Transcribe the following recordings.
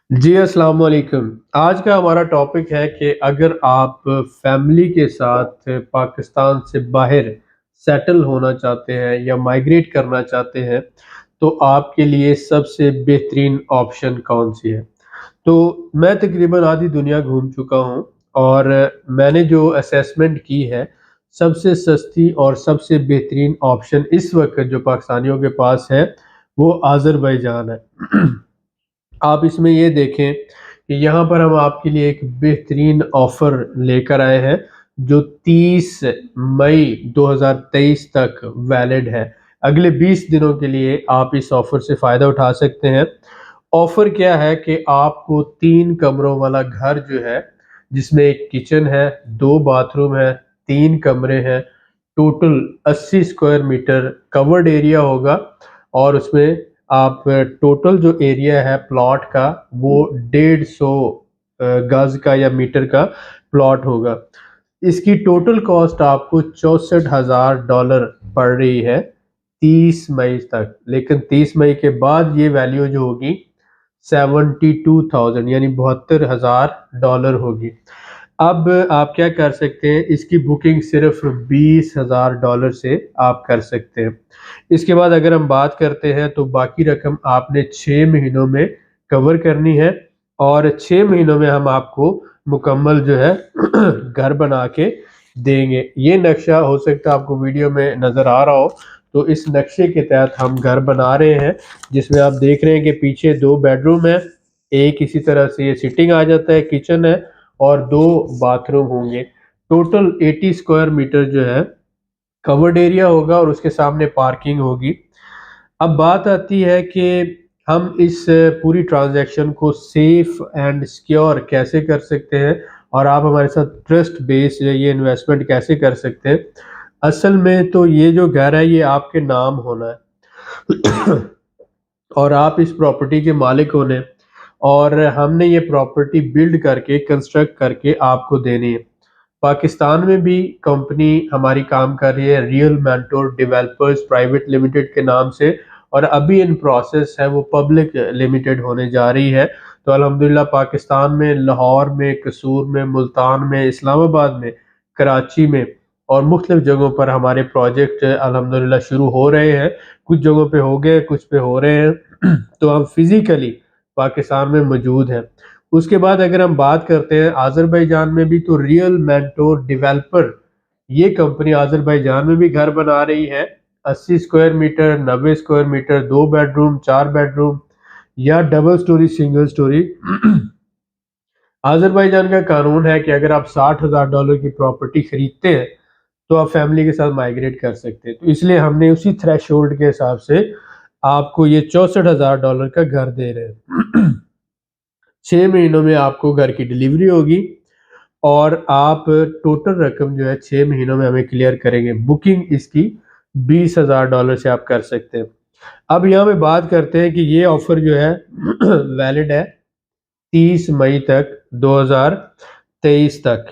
जी, अस्सलाम वालेकुम। आज का हमारा टॉपिक है कि अगर आप फैमिली के साथ पाकिस्तान से बाहर सेटल होना चाहते हैं या माइग्रेट करना चाहते हैं, तो आपके लिए सबसे बेहतरीन ऑप्शन कौन-सी है? तो मैं तकरीबन आधी दुनिया घूम चुका हूँ और मैंने जो असेसमेंट की है, सबसे सस्ती और सबसे बेहतरीन ऑप्शन इस वक़्त जो पाकिस्तानियों के पास है, वो अज़रबैजान है। आप इसमें ये देखें कि यहाँ पर हम आपके लिए एक बेहतरीन ऑफ़र लेकर आए हैं, जो 30 मई 2023 तक वैलिड है। अगले 20 दिनों के लिए आप इस ऑफ़र से फ़ायदा उठा सकते हैं। ऑफ़र क्या है कि आपको 3 कमरों वाला घर जो है, जिसमें 1 किचन है, 2 बाथरूम है, 3 कमरे हैं, total 80 square metre covered area होगा और उसमें आप टोटल जो एरिया है प्लॉट का वो 150 गज का या मीटर का प्लॉट होगा। इसकी टोटल कॉस्ट आपको $64,000 पड़ रही है 30 मई तक, लेकिन 30 मई के बाद ये वैल्यू जो होगी 72,000 यानी $72,000 होगी। अब आप क्या कर सकते हैं, इसकी बुकिंग सिर्फ $20,000 से आप कर सकते हैं। इसके बाद अगर हम बात करते हैं तो बाकी रकम आपने 6 महीनों में कवर करनी है और 6 महीनों में हम आपको मुकम्मल जो है घर बना के देंगे। ये नक्शा हो सकता है आपको वीडियो में नज़र आ रहा हो, तो इस नक्शे के तहत हम घर बना रहे हैं, जिसमें आप देख रहे हैं कि पीछे 2 बेडरूम है, एक इसी तरह से ये सिटिंग आ जाता है, किचन है और 2 बाथरूम होंगे। टोटल 80 स्क्वायर मीटर जो है कवर्ड एरिया होगा और उसके सामने पार्किंग होगी। अब बात आती है कि हम इस पूरी ट्रांज़ैक्शन को सेफ़ एंड सिक्योर कैसे कर सकते हैं और आप हमारे साथ ट्रस्ट बेस्ड ये इन्वेस्टमेंट कैसे कर सकते हैं। असल में तो ये जो घर है ये आपके नाम होना है और आप इस प्रॉपर्टी के मालिक होने और हमने ये प्रॉपर्टी बिल्ड करके कंस्ट्रक्ट करके आपको देनी है। पाकिस्तान में भी कंपनी हमारी काम कर रही है real mentor developers private limited के नाम से और अभी इन प्रोसेस है वो पब्लिक लिमिटेड होने जा रही है। तो अल्हम्दुलिल्लाह पाकिस्तान में लाहौर में, कसूर में, मुल्तान में, इस्लामाबाद में, कराची में और मुख्तलिफ जगहों पर हमारे प्रोजेक्ट अल्हम्दुलिल्लाह शुरू हो रहे हैं। कुछ जगहों पे हो गए, कुछ पे हो रहे हैं। तो हम फिज़िकली पाकिस्तान में मौजूद हैं। उसके बाद अगर हम बात करते हैं अज़रबैजान में भी, तो रियल मेंटोर डेवलपर ये कंपनी अज़रबैजान में भी घर बना रही है। 80 square metre, 90 square metre, 2 bedroom, 4 bedroom या double storey, single storey. Azerbaijan का कानून है कि अगर आप $60,000 की प्रॉपर्टी खरीदते हैं, तो आप फैमिली के साथ माइग्रेट कर सकते हैं। तो इसलिए हमने उसी थ्रेशोल्ड के हिसाब से आपको ये $64,000 का घर दे रहे हैं। 6 महीनों में आपको घर की डिलीवरी होगी और आप टोटल रकम जो है 6 महीनों में हमें क्लियर करेंगे। बुकिंग इसकी $20,000 से आप कर सकते हैं। अब यहाँ पे बात करते हैं कि ये ऑफ़र जो है वैलिड है 30 मई तक 2023 तक।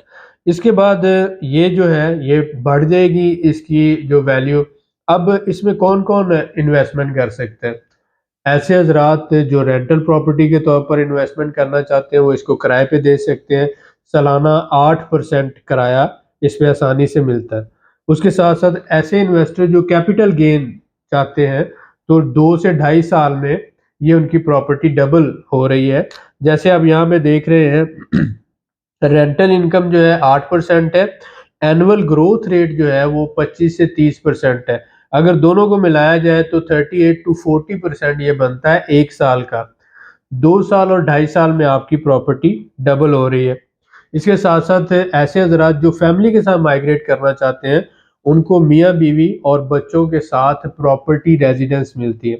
इसके बाद ये जो है ये बढ़ जाएगी इसकी जो वैल्यू। अब इसमें कौन-कौन इन्वेस्टमेंट कर सकते हैं? ऐसे हज़रात जो रेंटल प्रॉपर्टी के तौर पर इन्वेस्टमेंट करना चाहते हैं, वो इसको किराए पे दे सकते हैं। सालाना 8% किराया इसमें आसानी से मिलता है। उसके साथ-साथ ऐसे इन्वेस्टर जो कैपिटल गेन चाहते हैं, तो 2 से ढाई साल में ये उनकी प्रॉपर्टी डबल हो रही है। जैसे आप यहाँ पे देख रहे हैं रेंटल इनकम जो है 8% है, एनुअल ग्रोथ रेट जो है वो 25 से 30% है। अगर दोनों को मिलाया जाए तो 38 टू 40% ये बनता है 1 साल का। 2 साल और ढाई साल में आपकी प्रॉपर्टी डबल हो रही है। इसके साथ-साथ ऐसे हज़रात जो फैमिली के साथ माइग्रेट करना चाहते हैं, उनको मियाँ-बीवी और बच्चों के साथ प्रॉपर्टी रेज़िडेंस मिलती है।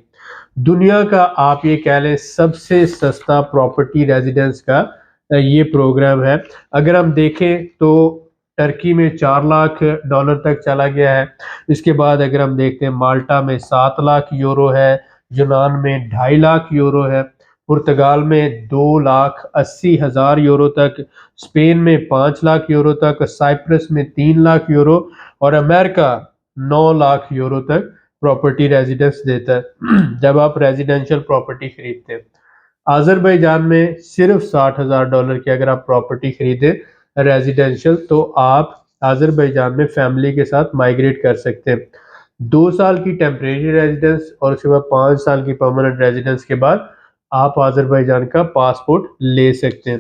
दुनिया का आप ये कह लें सबसे सस्ता प्रॉपर्टी रेज़िडेंस का ये प्रोग्राम है। अगर हम देखें तो टर्की में $4 लाख तक चला गया है। इसके बाद अगर हम देखते हैं माल्टा में 7 लाख यूरो है, यूनान में 2.5 लाख यूरो है, पुर्तगाल में 2,80,000 यूरो तक, स्पेन में 5 लाख यूरो तक, साइप्रस में 3 लाख यूरो और अमेरिका 9 लाख यूरो तक प्रॉपर्टी रेजिडेंस देता है जब आप रेजिडेंशियल प्रॉपर्टी खरीदते हैं। अज़रबैजान में सिर्फ $60,000 की अगर आप प्रॉपर्टी खरीदें रेजिडेंशियल, तो आप अज़रबैजान में फैमिली के साथ माइग्रेट कर सकते हैं। 2 साल की टेम्परेरी रेजिडेंस और उसके बाद 5 साल की परमानेंट रेजिडेंस के बाद आप अज़रबैजान का पासपोर्ट ले सकते हैं।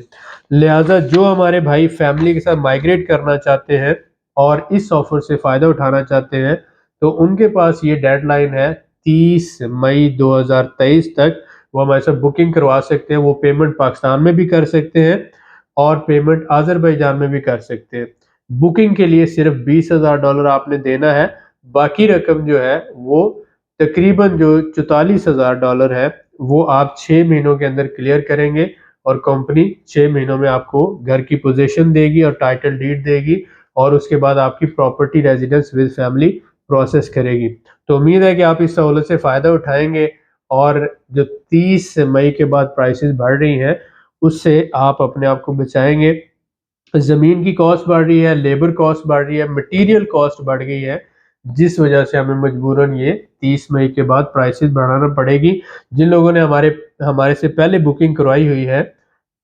लिहाजा जो हमारे भाई फैमिली के साथ माइग्रेट करना चाहते हैं और इस ऑफ़र से फ़ायदा उठाना चाहते हैं, तो उनके पास ये डेडलाइन है 30 मई 2023 तक। वो हमारे साथ बुकिंग करवा सकते हैं। वो पेमेंट पाकिस्तान में भी कर सकते हैं और पेमेंट अज़रबैजान में भी कर सकते हैं। बुकिंग के लिए सिर्फ $20,000 आपने देना है। बाकी रकम जो है वो तकरीबन जो $44,000 है, वो आप 6 महीनों के अंदर क्लियर करेंगे और कंपनी 6 महीनों में आपको घर की पोजीशन देगी और टाइटल डीड देगी और उसके बाद आपकी property residence with family process करेगी। तो उम्मीद है कि आप इस सहूलत से फ़ायदा उठाएँगे और जो 30 मई के बाद प्राइसेस बढ़ रही हैं, उससे आप अपने आप को बचाएँगे। ज़मीन की कॉस्ट बढ़ रही है, लेबर कॉस्ट बढ़ रही है, मटीरियल कॉस्ट बढ़ गई है, जिस वजह से हमें मजबूरन ये 30 मई के बाद प्राइसेस बढ़ाना पड़ेगी। जिन लोगों ने हमारे से पहले बुकिंग करवाई हुई है,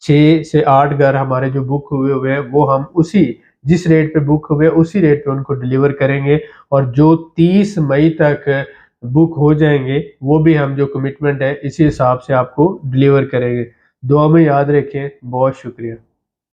6 से 8 घर हमारे जो बुक हुए हैं, वो हम उसी जिस रेट पे बुक हुए उसी रेट पे उनको डिलीवर करेंगे और जो 30 मई तक बुक हो जाएँगे, वो भी हम जो कमिटमेंट है, इसी हिसाब से आपको डिलीवर करेंगे। दुआ में याद रखें। बहुत शुक्रिया।